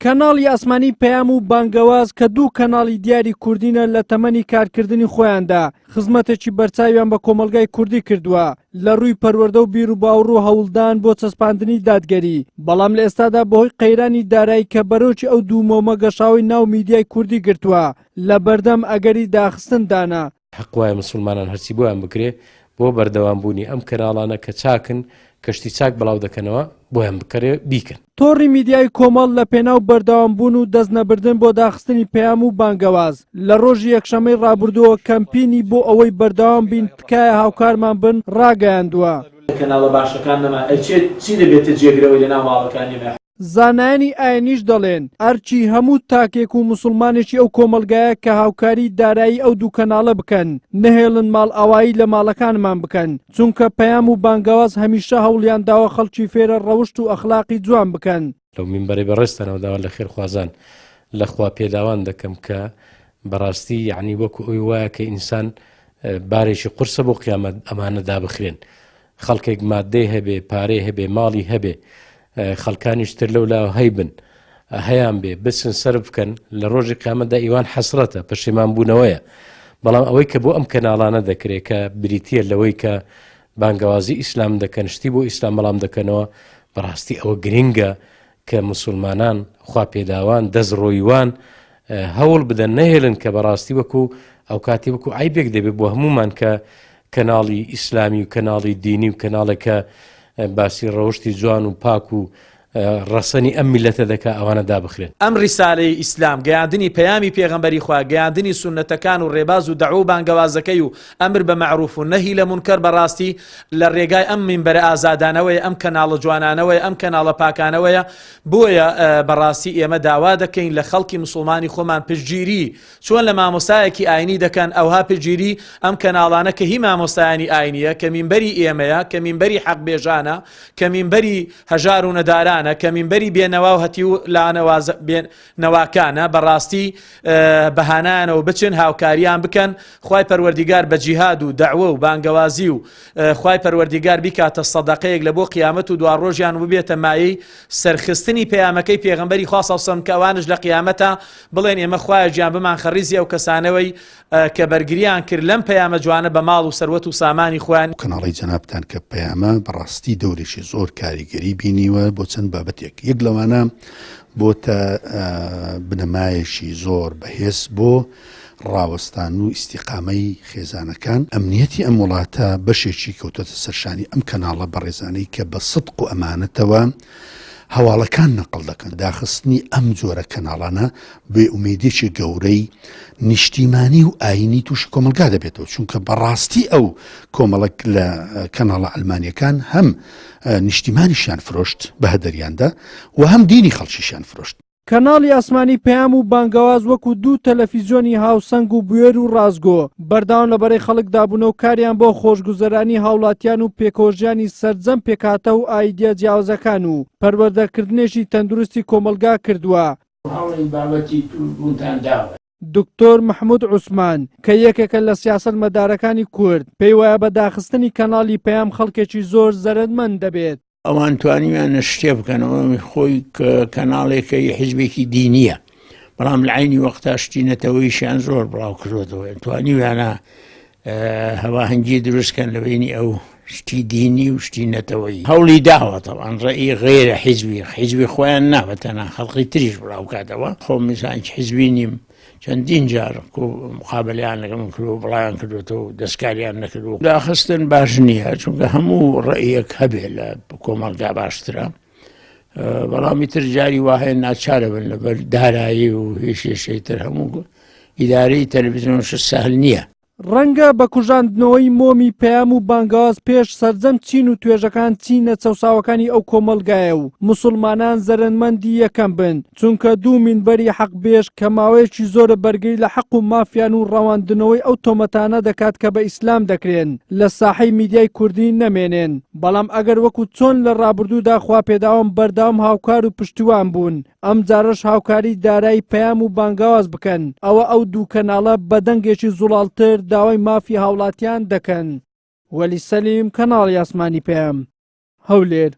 کەناڵی ئاسمانی پەیام و بانگەواز کە دوو کەناڵی دیاری کوردینە لە تەمەنی کارکردنی خۆیاندا خزمەتێکی بەرچاویان بە کۆمەلگای کوردی کردووە لە ڕووی پەروەردە و بیر و باوڕ و هەوڵدان بۆ چەسپاندنی دادگەری، بەڵام لە ئێستادا بەهۆی قەیرانی دارایی کە بەرەوکی ئەو دوو مۆمە گەشاوی ناو میدیای کوردی گرتووە لە بەردەم ئەگەری داخستندانە. حق وایە مسلمانان هەرچی بۆیان بکرێ بۆ بەردەوامبوونی ئەم کەناڵانە کە چاکن کەشتی چاک بەڵاو دەکەنەوە بۆیان بکرێ بیکەن. تۆڕی میدیای کۆمەڵ لە پێناو بەردەوامبوون و دەستنەبردن بۆ داخستنی پەیام و بانگەواز لە ڕۆژی یەکشەمەی ڕابردووە کەمپینی بۆ ئەوەی بەردەوام بین تکایە هاوکارمان بن ڕاگەیاندووە. کەناڵە باشەکان نەما چی دەبێتە جێگرەوەی لە ناو ماڵەکانی مە. زانایانی ئاینیش دەڵێن ئەرچی هەموو تاکێک و مسلمانێکی ئەو کۆمەلگایە کە هاوکاری دارایی ئەو دوو کەناڵە بکەن نەهێڵن ماڵ ئاوایی لە ماڵەکانمان بکەن، چونکە پەیام و بانگەواز هەمیشە هەوڵیان داوە خەڵکی فێرە ڕەوشت و ئەخلاقی جوان بکەن. لەو مینبەرێ بەڕێستانەوە داوا لە خێرخوازان لەخوا پێداوان دەکەم کە بەڕاستی یعنی وەکو ئەوی وایە کە ئینسان بارێکی قورسە بۆ قیامەت ئەمانە دابخرێن، خەڵکێک مادەی هەبێ پارەی هەبێ ماڵی هەبێ خەڵکانیش تر لەولا هەیبن هەیان بێ بچن سەر بکەن لە ڕۆژی قیامەتدا ئیوان حەسرەتە پەشیمان بوونەوەیە. بەڵام ئەوەی کە بۆ ئەم کەناڵانە دەکرێت کە بریتیە لەوەی کە بانگەوازی ئیسلام دەکەن شتی بۆ ئیسلام بەڵام دەکەنەوە بەڕاستی ئەوە گرنگە کە مسلمانان خوا پێداوان دەستڕۆیوان هەوڵ بدەن نەهێڵن کە بەڕاستی وەکو ئەو کاتی وەکو عیبێک دەبێت بۆ هەمومان کە کەناڵی ئیسلامی و کەناڵی دینی و کەناڵێکە باسی ڕەوشتی جوان و پاک و ڕەسەنی ئەم میلەتە دەکا ئەوانە دابخرێن. ئەم ڕیسالەی ئیسلام گەیاندنی پەیامی پێغەمبەری خوا گەیاندنی سونەتەکان و ڕێباز و دەعو و بانگەوازەکەی و ئەمر بە مەعروف و نەهی لە مونکەر بەڕاستی لە ڕێگای ئەم مینبەرە ئازادانەوەی ئەم کەناڵە جوانانەوەی ئەم کەناڵە پاکانەوەیە. بۆیە بەڕاستی ئێمە داوا دەکەین لە خەڵکی مسلمانی خۆمان پشتگیری چۆن لە مامۆستایەکی ئاینی دەکەن ئەوها پشتگیری ئەم کەناڵانە کە هی مامۆستایانی ئاینیە کە مینبەری ئێمەیە کە مینبەری حەقبێژانە کە مینبەری هەژار و نەداران کە مینبەری بێنەوا و هەتی و نەواکانە بەڕاستی بەهانانەوە بچن هاوکاریان بکەن خوای پەروەردیگار بە جیهاد و دەعوە و بانگەوازی و خوای پەروەردیگار بیکاتە سەدەقەیەک لە بۆ قیامەت و دوا ڕۆژیان ببێتە مایەی سەرخستنی پەیامەکەی پێغەمبەری خوا سەڵسەم کە ئەوانش لە قیامەتە بڵێن ئێمە خوایە گیان بمان خەڕیزی ئەو کەسانەوەی کە بەرگریان کرد لەم پەیامە جوانە بە ماڵ و سەروەت و سامانی خۆیان. کەناڵی جەنابتان کە پەیامە بەڕاستی دەورێکی زۆر کاریگەری بینیوە بۆ چەند بابەتێک. یەک لەوانە بۆتە بنەمایەکی زۆر بەهێز بۆ ڕاوەستان و ئیستیقامەی خێزانەکان. ئەمنیەتی ئەم وڵاتە بەشێکی کەوتۆتە سەرشانی ئەم کەناڵە بەڕێزانەی کە بە سدق و ئەمانەتەوە هەواڵەکان نەقل دەکەن. داخستنی ئەم جۆرە کەناڵانە بێ ئومێدێکی گەورەی نیشتیمانی و ئاینی تووشی کۆمەلگا دەبێتەوە، چونکە بەڕاستی ئەو کۆمەڵک لە کەناڵە ئەلمانیەکان هەم نیشتیمانیشیان فرۆشت بە هەدەریاندا و هەم دینی خەڵکیشیان فرۆشت. کەناڵی ئاسمانی پەیام و بانگەواز وەکو دوو تەلەڤیزیۆنی هاوسەنگ و بوێر و ڕازگۆ بەرداوام لەبەرەی خەڵک دابوونە و کاریان بۆ خۆشگوزەرانی هاوڵاتیان و پێکۆژیانی سەرجەم پێکاتە و ئایدیا جیاوازەکان و پەروەردەکردنێکی تەندروستی کۆمەلگا کردووە. دکتۆر محمود عوسمان کە یەکێکە لە سیاسەت مەدارەکانی کورد پێی وایە بە داخستنی کەناڵی پەیام خەڵکێکی زۆر زەرمەند دەبێت. ئەوان توانیویانە شتێ بکەنەوە خۆی کەناڵێکی حیزبێکی دینیە، بەڵام لە عینی وەختا شتینەتەوەیشیان زۆر بڵاو کردوەوە توانیویانە هەواهەنگی دروستکەن لە بینی ئەو شتی دینی و شتینەتەوەی هەوڵی داوە تەوان ڕێی غێرە حیزبی خۆیان نابەتەنە خەڵقی تریش بڵاو کاتەوە. خۆ میزانکی حیزبی نیم چەندین جار مقابلیان لەگەڵ من کردو بڵایان کردوێتەوە و دەستکاریان نەکردو. داخستن باش نییە چونکە هەموو ڕێیەک هەبێ لە کۆمەلگا باشترە، بەڵامی تر جاری وهەیە ناچارە بن لەبەر دارایی و هێشێشەی تر هەموو ئیدارەی تەلەڤیزیۆنش سەهل نییە. ڕەنگە بە کوژاندنەوەی مۆمی پەیام و بانگەواز پێش سەرجەم چین و توێژەکان چینە چەساوەکانی ئەو کۆمەلگایە و مسلمانان زەرمەندی یەکەم بن، چونکە دوو مینبەری حەقبێژ کە ماوەیەکی زۆرە بەرگری لە حەق و مافیان و ڕەواندنەوەی ئەو تۆمەتانە دەکات کە بە ئیسلام دەکرێن لە ساحەی میدیای کوردی نەمێنێن. بەڵام ئەگەر وەکو چۆن لە ڕابردوودا خوا پێداوام بەردەوام هاوکار و پشتیوان بوون ئەم جارەش هاوکاری دارایی پەیام و بانگەواز بکەن ئەوە ئەو دوو کەناڵە بە دەنگێکی زوڵاڵتر داوای مافی هاوڵاتیان دەکەن. وەلی سەلیم کەناڵی ئاسمانی پەیام هەولێر.